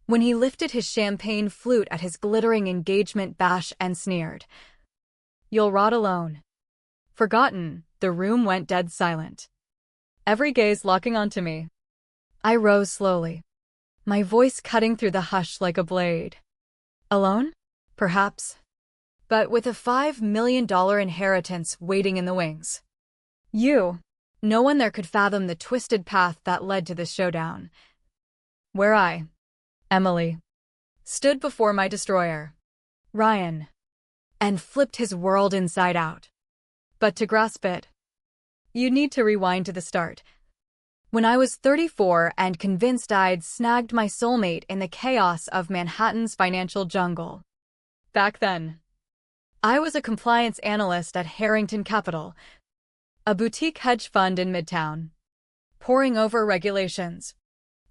when he lifted his champagne flute at his glittering engagement bash and sneered, "You'll rot alone." Forgotten, the room went dead silent. Every gaze locking onto me. I rose slowly, my voice cutting through the hush like a blade. Alone? Perhaps. But with a $5 million inheritance waiting in the wings. No one there could fathom the twisted path that led to this showdown. Where I, Emily, stood before my destroyer, Ryan, and flipped his world inside out. But to grasp it, you'd need to rewind to the start. When I was 34 and convinced I'd snagged my soulmate in the chaos of Manhattan's financial jungle. Back then, I was a compliance analyst at Harrington Capital, a boutique hedge fund in Midtown, poring over regulations,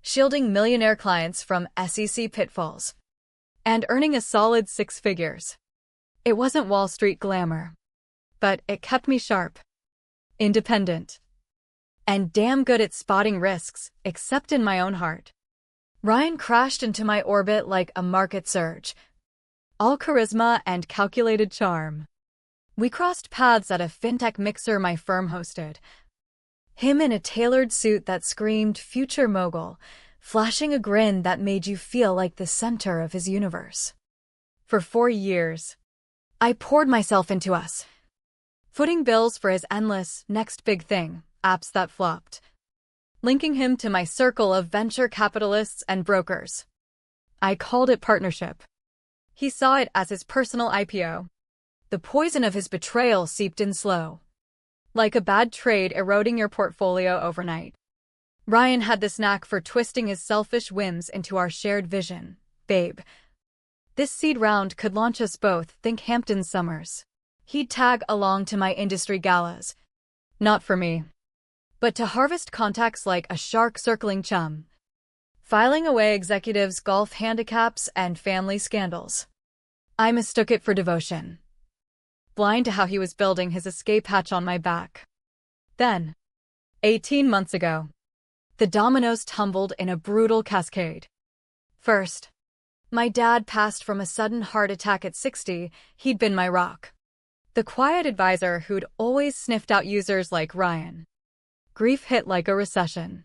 shielding millionaire clients from SEC pitfalls, and earning a solid 6 figures. It wasn't Wall Street glamour, but it kept me sharp, independent, and damn good at spotting risks, except in my own heart. Ryan crashed into my orbit like a market surge, all charisma and calculated charm. We crossed paths at a fintech mixer my firm hosted. Him in a tailored suit that screamed future mogul, flashing a grin that made you feel like the center of his universe. For 4 years, I poured myself into us, footing bills for his endless next big thing apps that flopped, linking him to my circle of venture capitalists and brokers. I called it partnership. He saw it as his personal IPO. The poison of his betrayal seeped in slow, like a bad trade eroding your portfolio overnight. Ryan had this knack for twisting his selfish whims into our shared vision. Babe, this seed round could launch us both, think Hampton Summers. He'd tag along to my industry galas. Not for me, but to harvest contacts like a shark circling chum, filing away executives' golf handicaps and family scandals. I mistook it for devotion, blind to how he was building his escape hatch on my back. Then, 18 months ago, the dominoes tumbled in a brutal cascade. First, my dad passed from a sudden heart attack at 60. He'd been my rock, the quiet advisor who'd always sniffed out users like Ryan. Grief hit like a recession,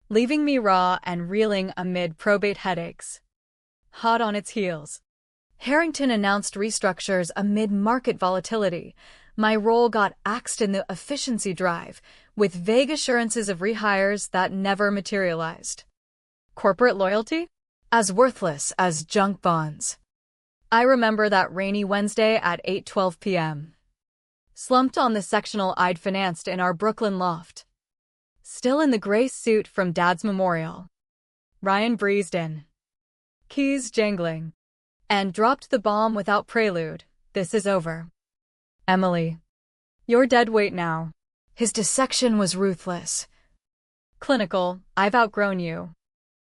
leaving me raw and reeling amid probate headaches. Hot on its heels, Harrington announced restructures amid market volatility. My role got axed in the efficiency drive, with vague assurances of rehires that never materialized. Corporate loyalty? As worthless as junk bonds. I remember that rainy Wednesday at 8:12 p.m. Slumped on the sectional I'd financed in our Brooklyn loft. Still in the gray suit from Dad's memorial. Ryan breezed in, keys jangling, and dropped the bomb without prelude. "This is over. Emily, you're dead weight now." His dissection was ruthless. Clinical. "I've outgrown you.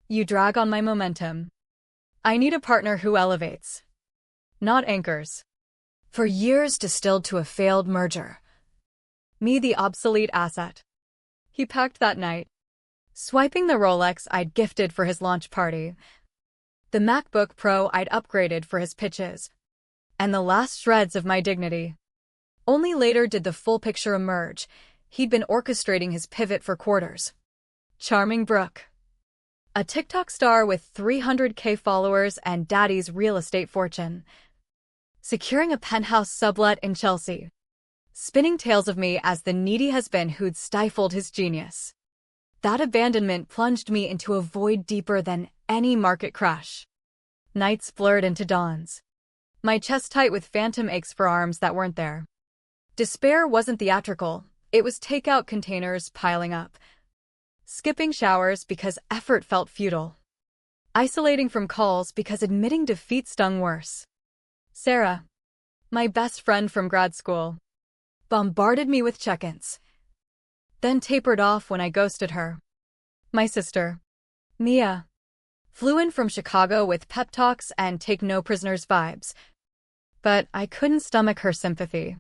You drag on my momentum. I need a partner who elevates, not anchors." For years distilled to a failed merger. Me the obsolete asset. He packed that night, swiping the Rolex I'd gifted for his launch party, the MacBook Pro I'd upgraded for his pitches, and the last shreds of my dignity. Only later did the full picture emerge. He'd been orchestrating his pivot for quarters. Charming Brooke, a TikTok star with 300K followers and daddy's real estate fortune, securing a penthouse sublet in Chelsea, spinning tales of me as the needy husband who'd stifled his genius. That abandonment plunged me into a void deeper than any market crash. Nights blurred into dawns, my chest tight with phantom aches for arms that weren't there. Despair wasn't theatrical, it was takeout containers piling up. Skipping showers because effort felt futile. Isolating from calls because admitting defeat stung worse. Sarah, my best friend from grad school, bombarded me with check-ins, then tapered off when I ghosted her. My sister, Mia, flew in from Chicago with pep talks and take no prisoners vibes, but I couldn't stomach her sympathy.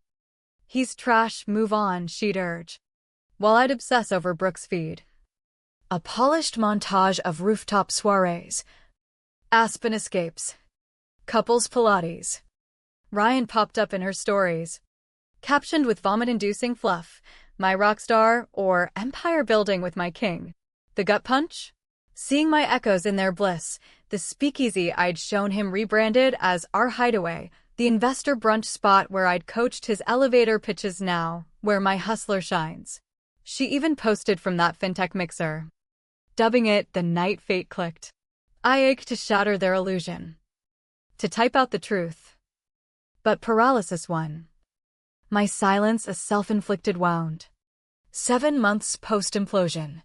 "He's trash, move on," she'd urge, while I'd obsess over Brooke's feed. A polished montage of rooftop soirees, Aspen escapes. Couples Pilates. Ryan popped up in her stories, captioned with vomit-inducing fluff, my rock star, or empire building with my king. The gut punch? Seeing my echoes in their bliss, the speakeasy I'd shown him rebranded as our hideaway, the investor brunch spot where I'd coached his elevator pitches now, where my hustler shines. She even posted from that fintech mixer, dubbing it the night fate clicked. I ached to shatter their illusion, to type out the truth. But paralysis won. My silence a self-inflicted wound. 7 months post-implosion.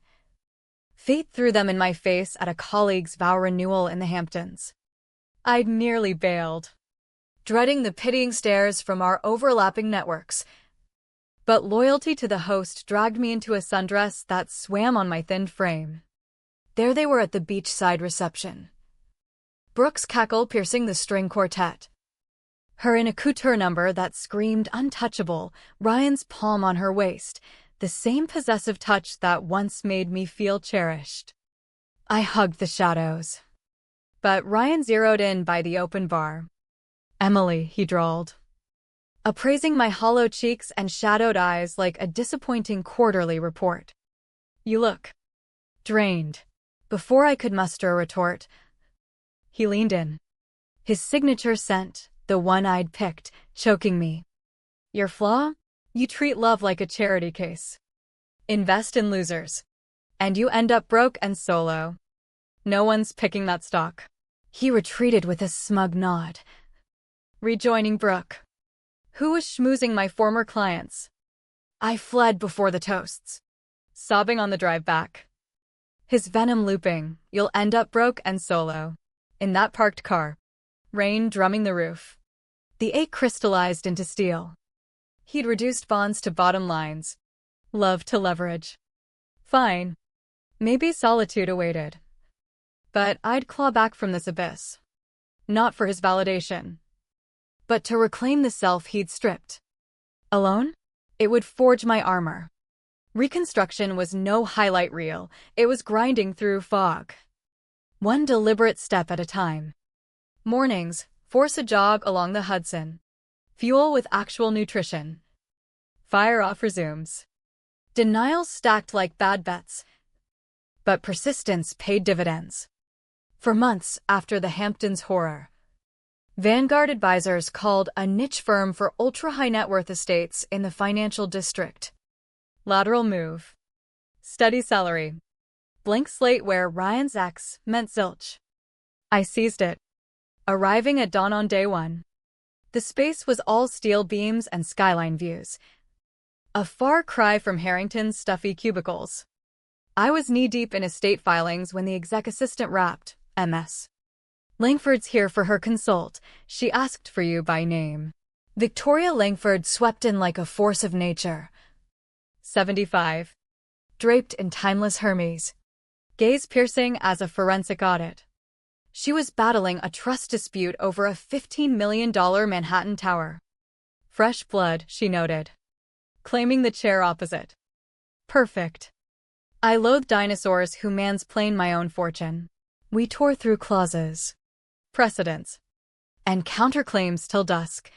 Fate threw them in my face at a colleague's vow renewal in the Hamptons. I'd nearly bailed, dreading the pitying stares from our overlapping networks. But loyalty to the host dragged me into a sundress that swam on my thin frame. There they were at the beachside reception. Brooke's cackle piercing the string quartet. Her in a couture number that screamed untouchable, Ryan's palm on her waist, the same possessive touch that once made me feel cherished. I hugged the shadows. But Ryan zeroed in by the open bar. Emily, he drawled, appraising my hollow cheeks and shadowed eyes like a disappointing quarterly report. You look drained. Before I could muster a retort, he leaned in. His signature scent, the one I'd picked, choking me. Your flaw? You treat love like a charity case. Invest in losers. And you end up broke and solo. No one's picking that stock. He retreated with a smug nod, rejoining Brooke, who was schmoozing my former clients. I fled before the toasts, sobbing on the drive back. His venom looping, you'll end up broke and solo. In that parked car. Rain drumming the roof. The ache crystallized into steel. He'd reduced bonds to bottom lines. Love to leverage. Fine. Maybe solitude awaited. But I'd claw back from this abyss. Not for his validation, but to reclaim the self he'd stripped. Alone? It would forge my armor. Reconstruction was no highlight reel, it was grinding through fog. One deliberate step at a time. Mornings, force a jog along the Hudson. Fuel with actual nutrition. Fire off resumes. Denials stacked like bad bets. But persistence paid dividends. For months after the Hamptons horror, Vanguard Advisors called a niche firm for ultra-high net worth estates in the financial district. Lateral move. Steady salary. Blank slate where Ryan's ex meant zilch. I seized it, arriving at dawn on day one. The space was all steel beams and skyline views. A far cry from Harrington's stuffy cubicles. I was knee-deep in estate filings when the exec assistant rapped, MS. Langford's here for her consult. She asked for you by name. Victoria Langford swept in like a force of nature. 75. Draped in timeless Hermes. Gaze piercing as a forensic audit. She was battling a trust dispute over a $15 million Manhattan tower. Fresh blood, she noted. Claiming the chair opposite. Perfect. I loathe dinosaurs who mansplain my own fortune. We tore through clauses, precedents, and counterclaims till dusk.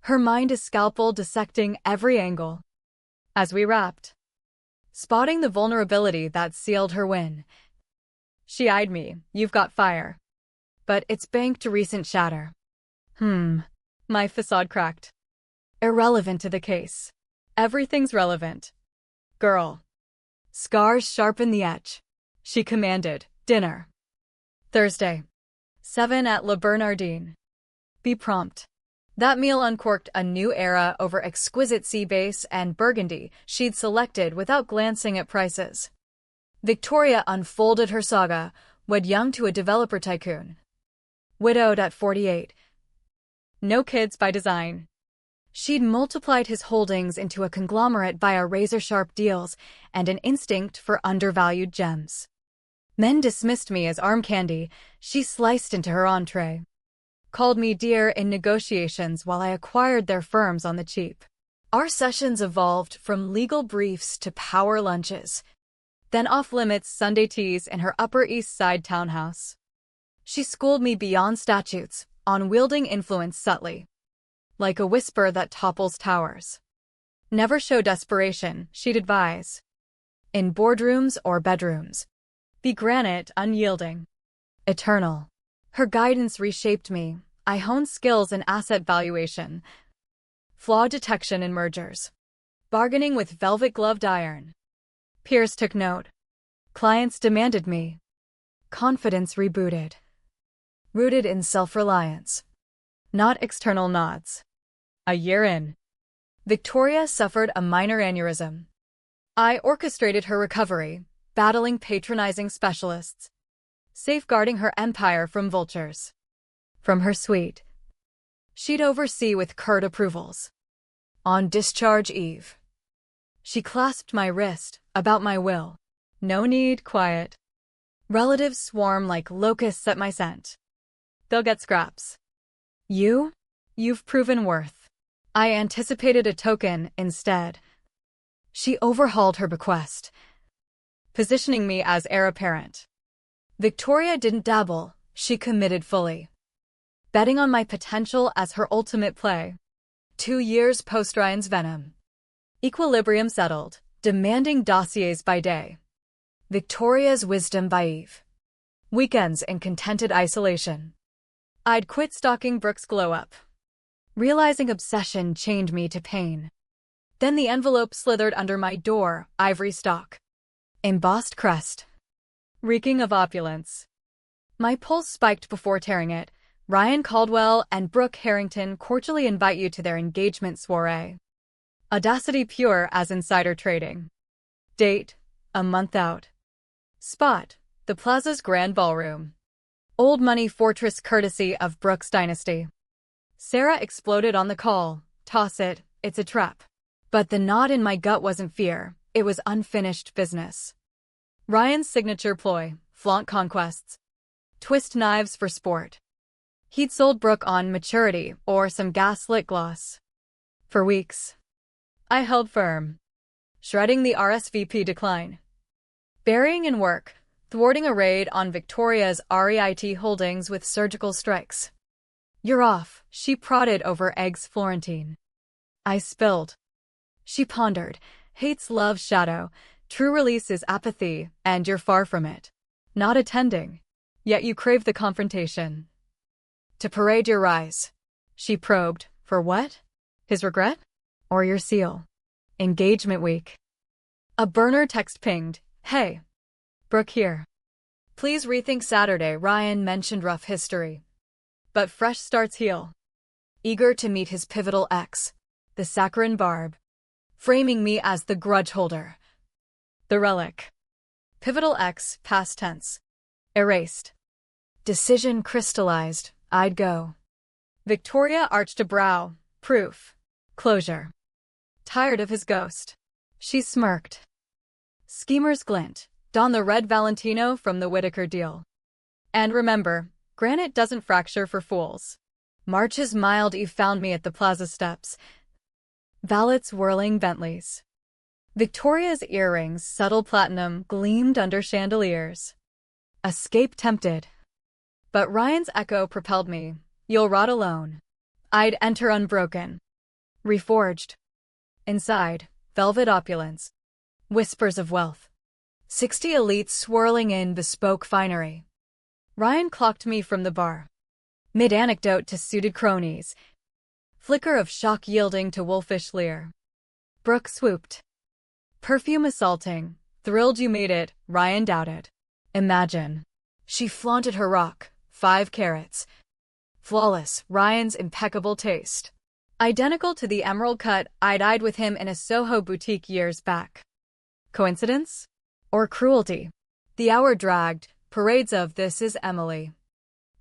Her mind a scalpel dissecting every angle. As we wrapped, spotting the vulnerability that sealed her win. She eyed me, you've got fire. But it's banked to recent shatter. My facade cracked. Irrelevant to the case. Everything's relevant. Girl. Scars sharpen the edge. She commanded, dinner. Thursday. 7 at Le Bernardin. Be prompt. That meal uncorked a new era over exquisite sea bass and burgundy she'd selected without glancing at prices. Victoria unfolded her saga, wed young to a developer tycoon. Widowed at 48. No kids by design. She'd multiplied his holdings into a conglomerate via razor-sharp deals and an instinct for undervalued gems. Men dismissed me as arm candy, she sliced into her entree. Called me dear in negotiations while I acquired their firms on the cheap. Our sessions evolved from legal briefs to power lunches, then off-limits Sunday teas in her Upper East Side townhouse. She schooled me beyond statutes, on wielding influence subtly, like a whisper that topples towers. Never show desperation, she'd advise. In boardrooms or bedrooms. Be granite, unyielding. Eternal. Her guidance reshaped me. I honed skills in asset valuation, flaw detection in mergers, bargaining with velvet-gloved iron. Peers took note. Clients demanded me. Confidence rebooted. Rooted in self-reliance. Not external nods. A year in, Victoria suffered a minor aneurysm. I orchestrated her recovery, battling patronizing specialists, safeguarding her empire from vultures. From her suite, she'd oversee with curt approvals. On discharge eve, she clasped my wrist, about my will. No need, quiet. Relatives swarm like locusts at my scent. They'll get scraps. You've proven worth. I anticipated a token instead. She overhauled her bequest, positioning me as heir apparent. Victoria didn't dabble, she committed fully, betting on my potential as her ultimate play. 2 years post Ryan's venom. Equilibrium settled, demanding dossiers by day. Victoria's wisdom by eve. Weekends in contented isolation. I'd quit stalking Brooke's glow-up, realizing obsession chained me to pain. Then the envelope slithered under my door, ivory stock. Embossed crest. Reeking of opulence. My pulse spiked before tearing it. Ryan Caldwell and Brooke Harrington cordially invite you to their engagement soiree. Audacity pure as insider trading. Date, a month out. Spot, the Plaza's Grand Ballroom. Old money fortress courtesy of Brooke's dynasty. Sarah exploded on the call. Toss it, it's a trap. But the knot in my gut wasn't fear, it was unfinished business. Ryan's signature ploy, flaunt conquests. Twist knives for sport. He'd sold Brooke on maturity or some gaslit gloss. For weeks, I held firm, shredding the RSVP decline. Burying in work, thwarting a raid on Victoria's REIT holdings with surgical strikes. You're off, she prodded over eggs Florentine. I spilled. She pondered, hate's love's shadow, true release is apathy, and you're far from it. Not attending. Yet you crave the confrontation. To parade your rise. She probed, for what? His regret? Or your seal? Engagement week. A burner text pinged, hey. Brooke here. Please rethink Saturday. Ryan mentioned rough history. But fresh starts heal. Eager to meet his pivotal ex, the saccharine barb. Framing me as the grudge holder. The relic. Pivotal ex, past tense. Erased. Decision crystallized, I'd go. Victoria arched a brow. Proof. Closure. Tired of his ghost. She smirked. Schemers glint. Don the red Valentino from the Whitaker deal. And remember, granite doesn't fracture for fools. March's mild eve found me at the plaza steps. Valets whirling Bentleys. Victoria's earrings, subtle platinum, gleamed under chandeliers. Escape tempted. But Ryan's echo propelled me. You'll rot alone. I'd enter unbroken. Reforged. Inside, velvet opulence. Whispers of wealth. 60 elites swirling in bespoke finery. Ryan clocked me from the bar. Mid-anecdote to suited cronies. Flicker of shock yielding to wolfish leer. Brooke swooped. Perfume assaulting. Thrilled you made it, Ryan doubted. Imagine. She flaunted her rock, 5 carats. Flawless, Ryan's impeccable taste. Identical to the emerald cut I'd eyed with him in a Soho boutique years back. Coincidence? Or cruelty? The hour dragged, parades of This Is Emily.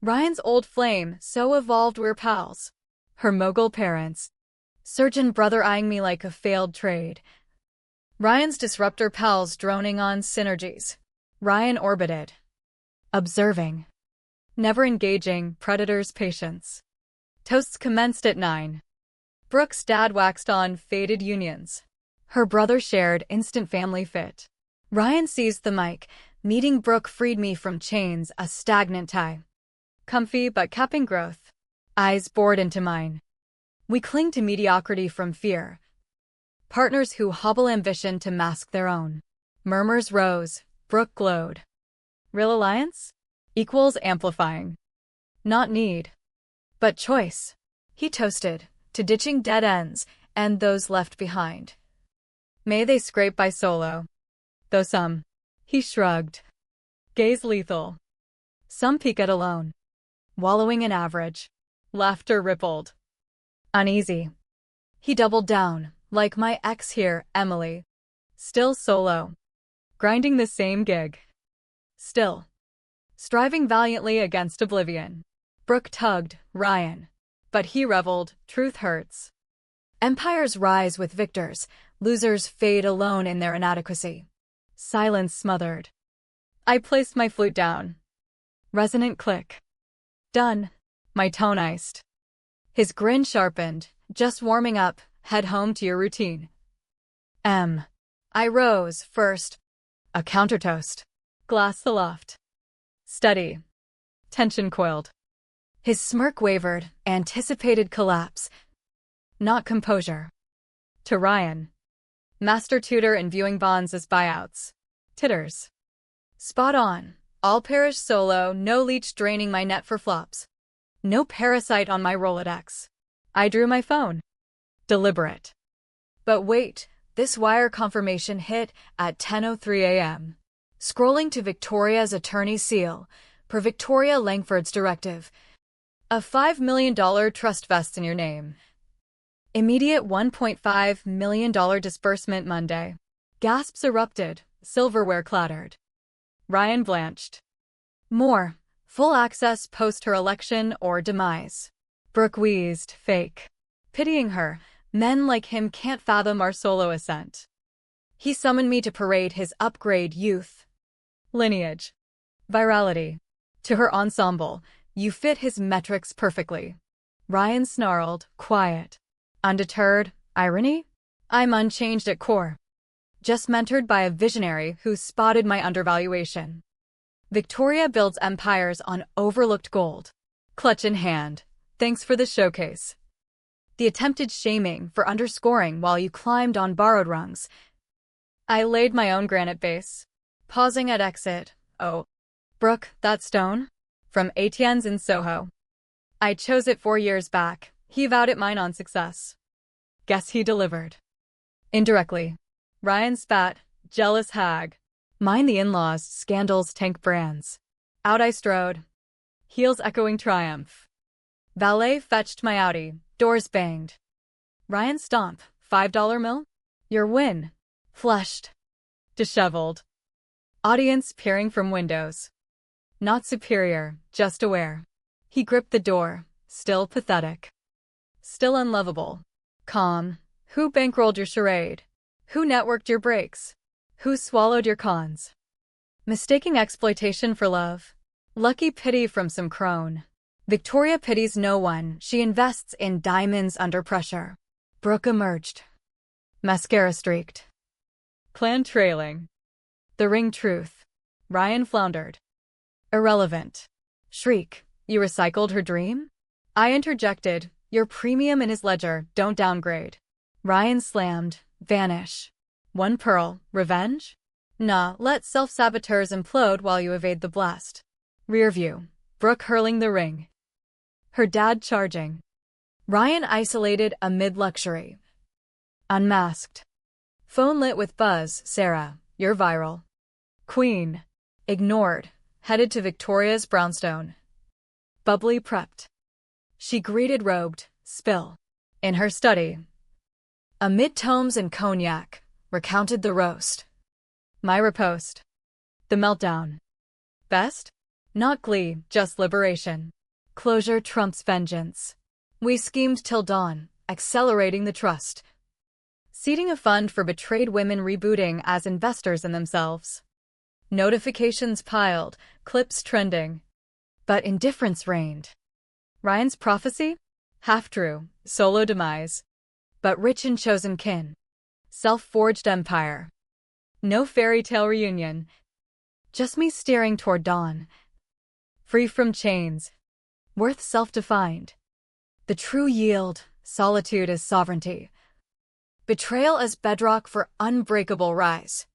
Ryan's old flame, so evolved we're pals. Her mogul parents. Surgeon brother eyeing me like a failed trade. Ryan's disruptor pals droning on synergies. Ryan orbited. Observing. Never engaging, predator's patience. Toasts commenced at 9. Brooke's dad waxed on faded unions. Her brother shared instant family fit. Ryan seized the mic. Meeting Brooke freed me from chains, a stagnant tie. comfy but capping growth. Eyes bored into mine. We cling to mediocrity from fear. Partners who hobble ambition to mask their own. Murmurs rose, Brooke glowed. Real alliance? Equals amplifying. Not need, but choice. He toasted, to ditching dead ends and those left behind. May they scrape by solo. Though some. He shrugged. Gaze lethal. Some peek at alone. Wallowing in average. Laughter rippled. Uneasy. He doubled down, like my ex here, Emily. Still solo. Grinding the same gig. Still. Striving valiantly against oblivion. Brooke tugged, Ryan. But he reveled, truth hurts. Empires rise with victors, losers fade alone in their inadequacy. Silence smothered. I placed my flute down. Resonant click. Done. My tone iced. His grin sharpened. Just warming up, head home to your routine. I rose, first. A countertoast. Glass aloft. Steady. Tension coiled. His smirk wavered, anticipated collapse. Not composure. To Ryan. Master tutor in viewing bonds as buyouts. Titters. Spot on. All parish solo, no leech draining my net for flops. No parasite on my Rolodex. I drew my phone. Deliberate. But wait, this wire confirmation hit at 10:03 a.m. Scrolling to Victoria's attorney seal, per Victoria Langford's directive. A $5 million trust vests in your name. Immediate $1.5 million disbursement Monday. Gasps erupted, silverware clattered. Ryan blanched. More. Full access post her election or demise. Brooke wheezed, fake. Pitying her, men like him can't fathom our solo ascent. He summoned me to parade his upgrade youth. Lineage. Virality. To her ensemble, you fit his metrics perfectly. Ryan snarled, quiet. Undeterred, irony? I'm unchanged at core. Just mentored by a visionary who spotted my undervaluation. Victoria builds empires on overlooked gold. Clutch in hand. Thanks for the showcase. The attempted shaming for underscoring while you climbed on borrowed rungs. I laid my own granite base. Pausing at exit. Oh. Brooke, that stone? From Etienne's in Soho. I chose it 4 years back. He vowed it mine on success. Guess he delivered. Indirectly. Ryan spat, jealous hag. Mine the in-laws, scandals, tank brands. Out I strode. Heels echoing triumph. Valet fetched my Audi, doors banged. Ryan stomp, $5 mill? Your win. Flushed. Disheveled. Audience peering from windows. Not superior, just aware. He gripped the door, still pathetic. Still unlovable. Calm. Who bankrolled your charade? Who networked your breaks? Who swallowed your cons? Mistaking exploitation for love. Lucky pity from some crone. Victoria pities no one, she invests in diamonds under pressure. Brooke emerged. Mascara streaked. Plan trailing. The ring truth. Ryan floundered. Irrelevant. Shriek. You recycled her dream? I interjected. Your premium in his ledger, don't downgrade. Ryan slammed. Vanish. One pearl. Revenge? Nah, let self-saboteurs implode while you evade the blast. Rear view. Brooke hurling the ring. Her dad charging. Ryan isolated amid luxury. Unmasked. Phone lit with buzz. Sarah, you're viral. Queen. Ignored. Headed to Victoria's brownstone. Bubbly prepped. She greeted robed. Spill. In her study. Amid tomes and cognac. Recounted the roast. My riposte. The meltdown. Best? Not glee, just liberation. Closure trumps vengeance. We schemed till dawn, accelerating the trust. Seeding a fund for betrayed women rebooting as investors in themselves. Notifications piled, clips trending. But indifference reigned. Ryan's prophecy? Half true, solo demise. But rich in chosen kin. Self-forged empire. No fairy tale reunion. Just me steering toward dawn. Free from chains. worth self-defined. The true yield, solitude as sovereignty. Betrayal as bedrock for unbreakable rise.